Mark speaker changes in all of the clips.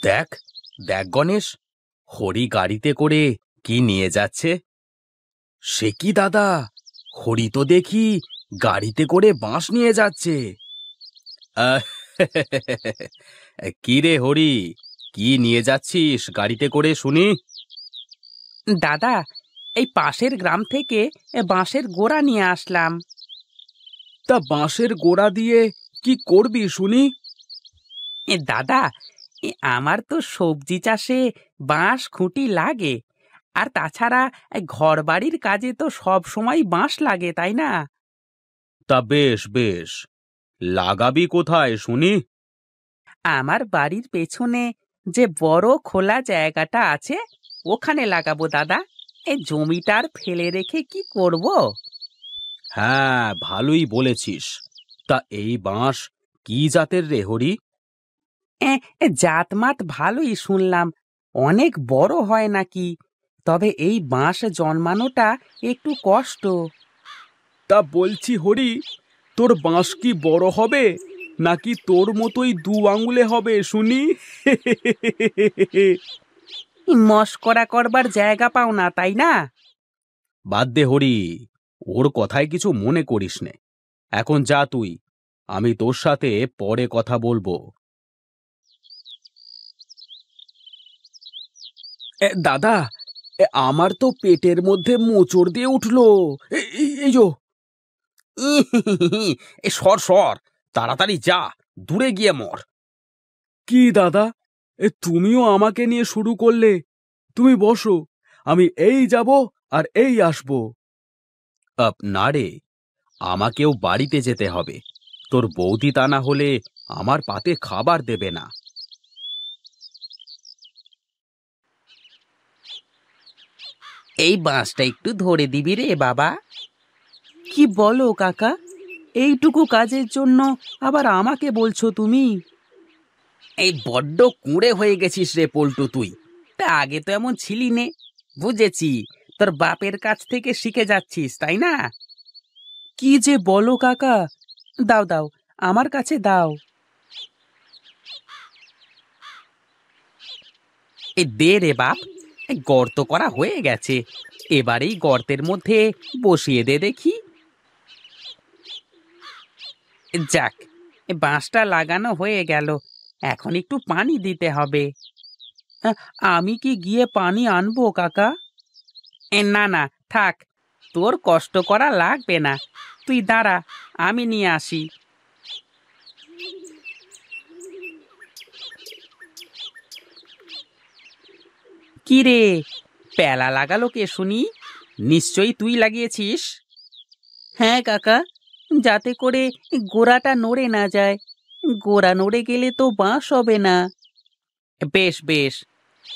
Speaker 1: দেখ দেখ গণেশ, হরি গাড়িতে করে কি নিয়ে যাচ্ছে। সে কি দাদা, হরি তো দেখি গাড়িতে করে বাঁশ নিয়ে যাচ্ছে। আহ, কি রে হরি, কি নিয়ে যাচ্ছিস গাড়িতে করে শুনি?
Speaker 2: দাদা, এই পাশের গ্রাম থেকে বাঁশের গোড়া নিয়ে আসলাম।
Speaker 1: তা বাঁশের গোড়া দিয়ে কি করবি শুনি?
Speaker 2: দাদা, আমার তো সবজি চাষে বাঁশ খুঁটি লাগে, আর তাছাড়া ঘর বাড়ির কাজে তো সব সময় বাঁশ লাগে, তাই না?
Speaker 1: তা বেশ বেশ, লাগাবি কোথায় শুনি?
Speaker 2: আমার বাড়ির পেছনে যে বড় খোলা জায়গাটা আছে ওখানে লাগাবো দাদা। এই জমিটার ফেলে রেখে কি করব?
Speaker 1: হ্যাঁ, ভালোই বলেছিস। তা এই বাঁশ কি জাতের রে হরি?
Speaker 2: জাতমাত ভালোই শুনলাম, অনেক বড় হয় নাকি। তবে এই বাঁশ জন্মানোটা একটু কষ্ট।
Speaker 1: তা বলছি হরি, তোর বাঁশ কি বড় হবে নাকি তোর মতোই দু আঙুলে হবে শুনি?
Speaker 2: মস্করা করবার জায়গা পাও না, তাই না?
Speaker 1: বাদ দে হরি, ওর কথায় কিছু মনে করিস নে। এখন যা তুই, আমি তোর সাথে পরে কথা বলবো। দাদা, আমার তো পেটের মধ্যে মোচড় দিয়ে উঠলো। এই যো। এ সর সর, তাড়াতাড়ি যা, দূরে গিয়ে মর। কি দাদা, তুমিও আমাকে নিয়ে শুরু করলে? তুমি বসো, আমি এই যাব আর এই আসবো। না রে, আমাকেও বাড়িতে যেতে হবে। তোর বৌদি তা না হলে আমার পাতে খাবার দেবে না।
Speaker 2: এই বাঁশটা একটু ধরে দিবি রে বাবা। কি বলো কাকা, এইটুকু কাজের জন্য আবার আমাকে বলছো তুমি?
Speaker 1: এই বড্ড কুঁড়ে হয়ে গেছিস রে পল্টু তুই।
Speaker 2: তা আগে তো এমন ছিলি নে। বুঝেছি, তোর বাপের কাছ থেকে শিখে যাচ্ছিস, তাই না? কি যে বলো কাকা, দাও দাও, আমার কাছে দাও। এই দে রে বাপ, এই গর্ত করা হয়ে গেছে, এবারেই গর্তের মধ্যে বসিয়ে দে দেখি। যাক, বাঁশটা লাগানো হয়ে গেল, এখন একটু পানি দিতে হবে। আমি কি গিয়ে পানি আনবো কাকা? না না, থাক, তোর কষ্ট করা লাগবে না। তুই দাঁড়া, আমি নিয়ে আসি। কি রে, প্যালা লাগালো কে শুনি? নিশ্চয়ই তুই লাগিয়েছিস। হ্যাঁ কাকা, যাতে করে গোড়াটা নড়ে না যায়। গোড়া নড়ে গেলে তো বাঁশ হবে না। বেশ বেশ,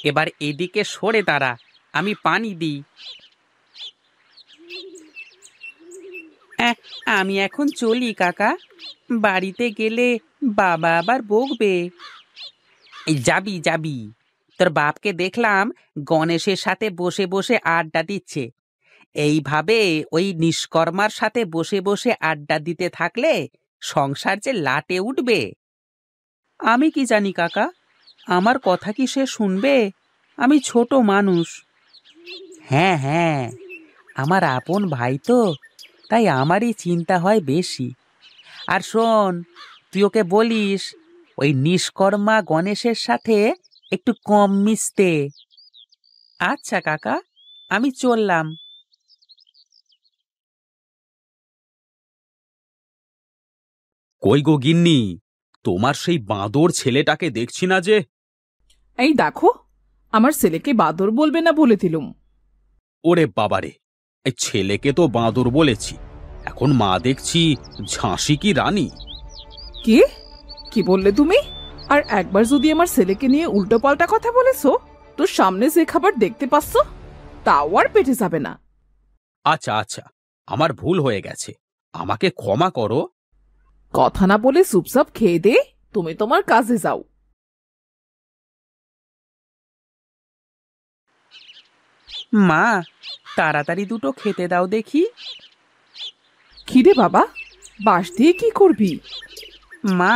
Speaker 2: এবার এদিকে সরে দাঁড়া, আমি পানি দিই। আমি এখন চলি কাকা, বাড়িতে গেলে বাবা আবার বকবে। এই যাবি যাবি, তোর বাপকে দেখলাম গণেশের সাথে বসে বসে আড্ডা দিচ্ছে। এইভাবে ওই নিষ্কর্মার সাথে বসে বসে আড্ডা দিতে থাকলে সংসার যে লাটে উঠবে। আমি কি জানি কাকা, আমার কথা কি সে শুনবে? আমি ছোট মানুষ। হ্যাঁ হ্যাঁ, আমার আপন ভাই তো, তাই আমারই চিন্তা হয় বেশি। আর শোন, তুই ওকে বলিস ওই নিষ্কর্মা গণেশের সাথে একটু কম মিশতে। আচ্ছা কাকা, আমি চললাম।
Speaker 1: কই গো গিন্নি, তোমার সেই বাঁদর ছেলেটাকে দেখছি না যে।
Speaker 3: এই দেখো, আমার ছেলেকে বাদর বলবে না বলে দিলুম।
Speaker 1: ওরে বাবারে, এই ছেলেকে তো বাঁদর বলেছি, এখন মা দেখছি ঝাঁসি কি রানী।
Speaker 3: কি কি বললে তুমি? আর একবার যদি আমার ছেলেকে নিয়ে উল্টো পাল্টা কথা বলেছো, তো সামনে যে খাবার দেখতে পাচ্ছ তাও আর পেটে যাবে না।
Speaker 1: আচ্ছা আচ্ছা, আমার ভুল হয়ে গেছে, আমাকে ক্ষমা করো।
Speaker 3: কথা না বলে চুপচাপ খেয়ে দে, তুমি তোমার কাজে যাও।
Speaker 2: মা, তাড়াতাড়ি দুটো খেতে দাও দেখি।
Speaker 3: খিরে বাবা, বাঁশ দিয়ে কি করবি?
Speaker 2: মা,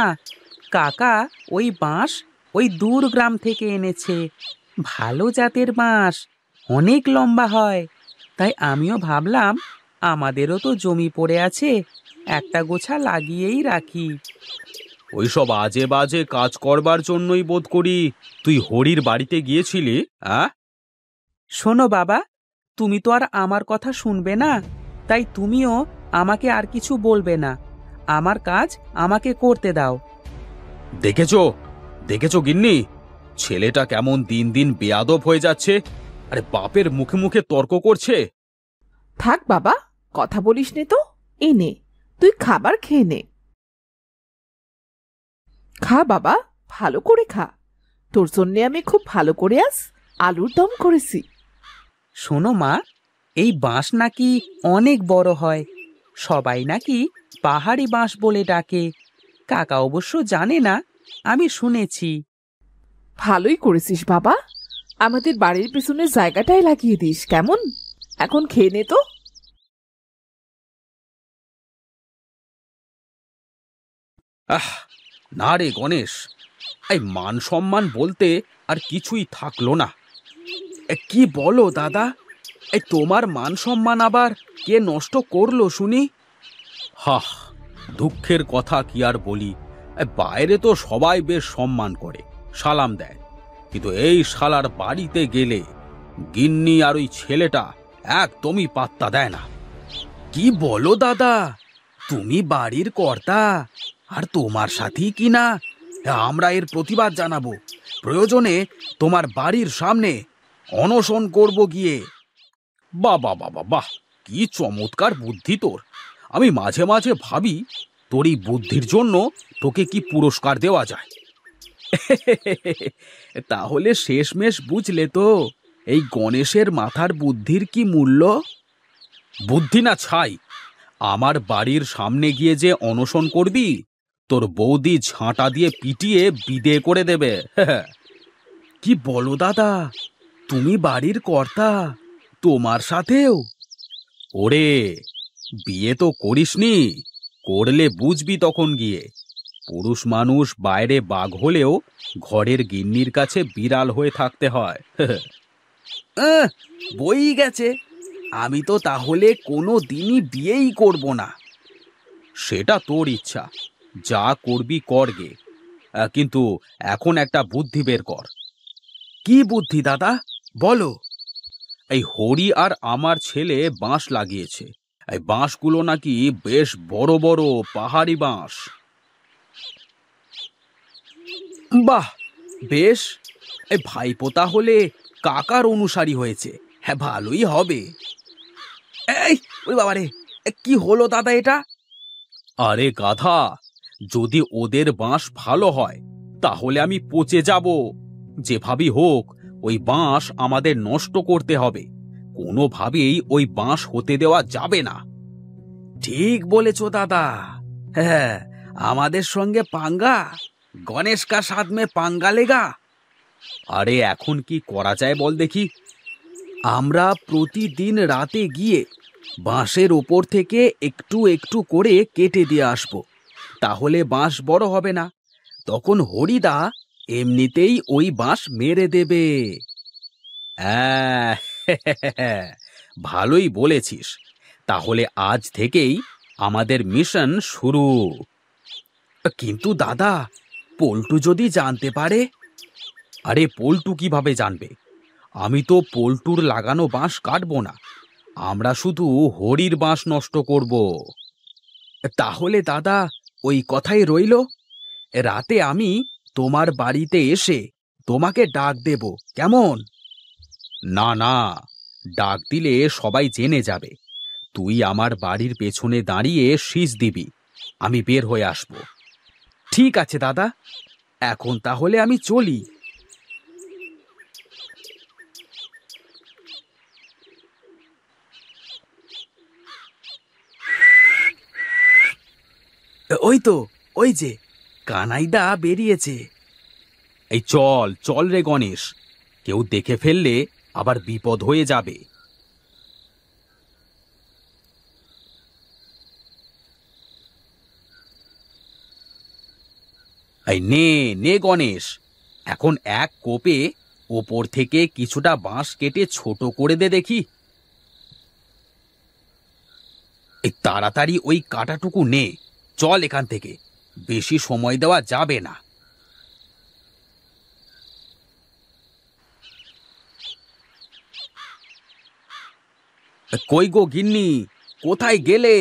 Speaker 2: কাকা ওই বাঁশ ওই দূর গ্রাম থেকে এনেছে। ভালো জাতের বাঁশ, অনেক লম্বা হয়। তাই আমিও ভাবলাম আমাদেরও তো জমি পড়ে আছে, একটা গোছা লাগিয়েই রাখি।
Speaker 1: ওইসব আজে বাজে কাজ করবার জন্যই বোধ করি তুই হরির বাড়িতে গিয়েছিলি।
Speaker 2: শোনো বাবা, তুমি তো আর আমার কথা শুনবে না, তাই তুমিও আমাকে আর কিছু বলবে না। আমার কাজ আমাকে করতে দাও।
Speaker 1: দেখেছো দেখেছো গিন্নি, ছেলেটা কেমন দিন দিন বেয়াদব হয়ে যাচ্ছে। আরে বাপের মুখে মুখে তর্ক করছে।
Speaker 3: থাক বাবা, কথা বলিস নে তো। এই নে, তুই খাবার খেয়ে নে। খা বাবা, ভালো করে খা। তোর জন্যে আমি খুব ভালো করে আজ আলুর দম করেছি।
Speaker 2: শোনো মা, এই বাঁশ নাকি অনেক বড় হয়। সবাই নাকি পাহাড়ি বাঁশ বলে ডাকে। কাকা অবশ্য জানে না, আমি শুনেছি।
Speaker 3: ভালোই করেছিস বাবা, আমাদের বাড়ির পেছনে জায়গাটাই লাগিয়ে দিস কেমন। এখন খেয়ে নে তো।
Speaker 1: আহ, না রে গণেশ, এই মান সম্মান বলতে আর কিছুই থাকলো না। কি বলো দাদা, এই তোমার মান সম্মান আবার কে নষ্ট করলো শুনি? হাহ, দুঃখের কথা কি আর বলি। বাইরে তো সবাই বেশ সম্মান করে, সালাম দেয়, কিন্তু এই শালার বাড়িতে গেলে গিন্নি আর ওই ছেলেটা একদমই পাত্তা দেয় না। কি বলো দাদা, তুমি বাড়ির কর্তা, আর তোমার সাথেই কি না আমরা এর প্রতিবাদ জানাবো। প্রয়োজনে তোমার বাড়ির সামনে অনশন করব গিয়ে। বাহ বাহ বাহ বাহ বাহ, কি চমৎকার বুদ্ধি তোর। আমি মাঝে মাঝে ভাবি তোর এই বুদ্ধির জন্য তোকে কি পুরস্কার দেওয়া যায়। তাহলে শেষমেশ বুঝলে তো এই গণেশের মাথার বুদ্ধির কি মূল্য। বুদ্ধি না ছাই, আমার বাড়ির সামনে গিয়ে যে অনশন করবি, তোর বৌদি ঝাঁটা দিয়ে পিটিয়ে বিদে করে দেবে। কি বলো দাদা, তুমি বাড়ির কর্তা, তোমার সাথেও? ওরে, বিয়ে তো করিসনি, করলে বুঝবি তখন গিয়ে। পুরুষ মানুষ বাইরে বাঘ হলেও ঘরের গিন্নির কাছে বিড়াল হয়ে থাকতে হয়। বই গেছে, আমি তো তাহলে কোনো দিনই বিয়েই করব না। সেটা তোর ইচ্ছা, যা করবি করগে, কিন্তু এখন একটা বুদ্ধি বের কর। কি বুদ্ধি দাদা, বলো। এই হরি আর আমার ছেলে বাঁশ লাগিয়েছে, এই বাঁশগুলো নাকি বেশ বড় বড় পাহাড়ি বাঁশ। বাহ, বেশ, এই ভাইপোতা হলে কাকার অনুসারী হয়েছে, হ্যাঁ ভালোই হবে। এই ওরে বাবারে, কি হলো দাদা এটা? আরে গাধা, যদি ওদের বাঁশ ভালো হয় তাহলে আমি পচে যাব। যেভাবেই হোক ওই বাঁশ আমাদের নষ্ট করতে হবে, কোনোভাবেই ওই বাঁশ হতে দেওয়া যাবে না। ঠিক বলেছ দাদা, হ্যাঁ, আমাদের সঙ্গে পাঙ্গা, গণেশ কা সাথ মে পাঙ্গা লেগা। আরে এখন কি করা যায় বল দেখি। আমরা প্রতিদিন রাতে গিয়ে বাঁশের ওপর থেকে একটু একটু করে কেটে দিয়ে আসবো, তাহলে বাঁশ বড় হবে না। তখন হরিদা এমনিতেই ওই বাঁশ মেরে দেবে। আহ, ভালোই বলেছিস, তাহলে আজ থেকেই আমাদের মিশন শুরু। কিন্তু দাদা, পল্টু যদি জানতে পারে? আরে পল্টু কিভাবে জানবে? আমি তো পল্টুর লাগানো বাঁশ কাটবো না, আমরা শুধু হরির বাঁশ নষ্ট করব। তাহলে দাদা ওই কথাই রইল, রাতে আমি তোমার বাড়িতে এসে তোমাকে ডাক দেব, কেমন? না না, ডাক দিলে সবাই জেনে যাবে। তুই আমার বাড়ির পেছনে দাঁড়িয়ে শীষ দিবি, আমি বের হয়ে আসব। ঠিক আছে দাদা, এখন তাহলে আমি চলি। ওই তো, ওই যে কানাইদা বেরিয়েছে। এই চল চল রে গণেশ, কেউ দেখে ফেললে আবার বিপদ হয়ে যাবে। এই নে নে গণেশ, এখন এক কোপে ওপর থেকে কিছুটা বাঁশ কেটে ছোট করে দে দেখি। এই তাড়াতাড়ি ওই কাঁটাটুকু নে, চল এখান থেকে, বেশি সময় দেওয়া যাবে না। কই গো গিন্নি, কোথায় গেলে?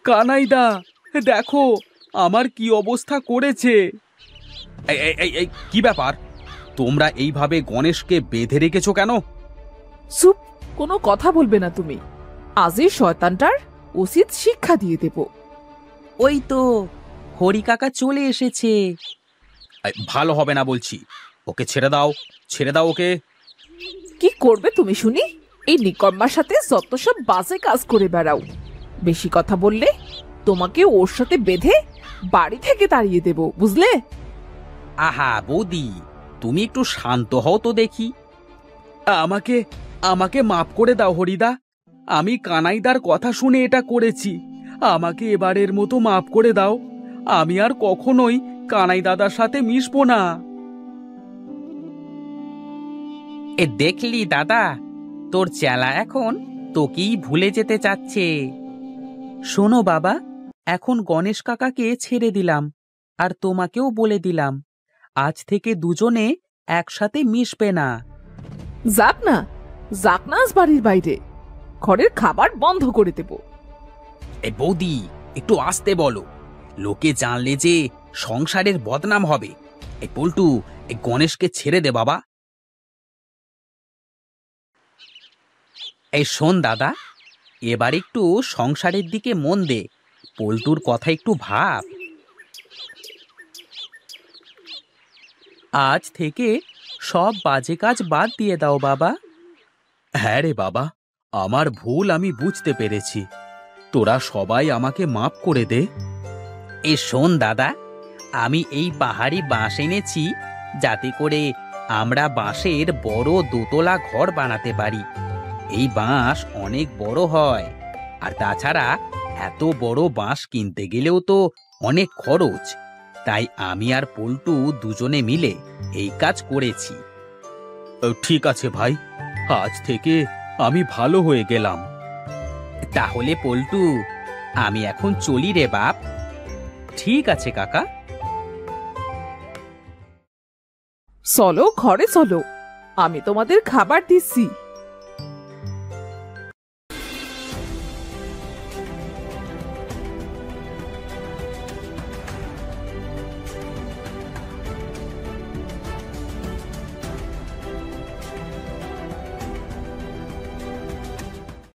Speaker 1: কানাইদা, দেখো আমার কি অবস্থা করেছে। এই এই এই এই, কি ব্যাপার? তোমরা এইভাবে গণেশকে বেঁধে রেখেছো কেন?
Speaker 3: চুপ, কোনো কথা বলবে না তুমি। আজই শয়তানটার উচিত শিক্ষা দিয়ে দেব।
Speaker 2: ওই তো হরি কাকা চলে এসেছে।
Speaker 1: ভালো হবে না বলছি, ওকে ছেড়ে দাও, ছেড়ে দাও ওকে।
Speaker 3: কি করবে তুমি শুনি? এই নিকম্মার সাথে যত সব বাজে কাজ করে বেড়াও। বেশি কথা বললে তোমাকে ওর সাথে বেঁধে বাড়ি থেকে তাড়িয়ে দেব, বুঝলে?
Speaker 2: আহা বৌদি, তুমি একটু শান্ত হও তো দেখি।
Speaker 1: আমাকে আমাকে মাফ করে দাও হরিদা, আমি কানাইদার কথা শুনে এটা করেছি। আমাকে এবারের মতো মাফ করে দাও, আমি আর কখনোই কানাই দাদার সাথে মিশবো না।
Speaker 2: এ দেখলি দাদা, তোর চেলা এখন তোকেই ভুলে যেতে চাচ্ছে। শোনো বাবা, এখন গণেশ কাকাকে ছেড়ে দিলাম, আর তোমাকেও বলে দিলাম, আজ থেকে দুজনে একসাথে মিশবে না।
Speaker 3: যাক না, যাক না আজ বাড়ির বাইরে। ঘরের খাবার বন্ধ করে দেব।
Speaker 1: এই বৌদি, একটু আস্তে বলো, লোকে জানলে যে সংসারের বদনাম হবে। এই পল্টু, এই গণেশকে ছেড়ে দে বাবা।
Speaker 2: এই শোন দাদা, এবার একটু সংসারের দিকে মন দে, পল্টুর কথা একটু ভাব। আজ থেকে সব বাজে কাজ বাদ দিয়ে দাও বাবা।
Speaker 1: হ্যাঁ রে বাবা, আমার ভুল আমি বুঝতে পেরেছি, তোরা সবাই আমাকে মাফ করে দে।
Speaker 2: এ শোন দাদা, আমি এই পাহাড়ি বাঁশ এনেছি যাতে করে আমরা বাঁশের বড় দোতলা ঘর বানাতে পারি। এই বাঁশ অনেক বড় হয়, আর তাছাড়া এত বড় বাঁশ কিনতে গেলেও তো অনেক খরচ। তাই আমি আর পল্টু দুজনে মিলে এই কাজ করেছি।
Speaker 1: ঠিক আছে ভাই, আজ থেকে আমি ভালো হয়ে গেলাম।
Speaker 2: তাহলে পল্টু, আমি এখন চলি রে বাপ। ঠিক আছে কাকা।
Speaker 3: চলো ঘরে চলো, আমি তোমাদের খাবার দিচ্ছি।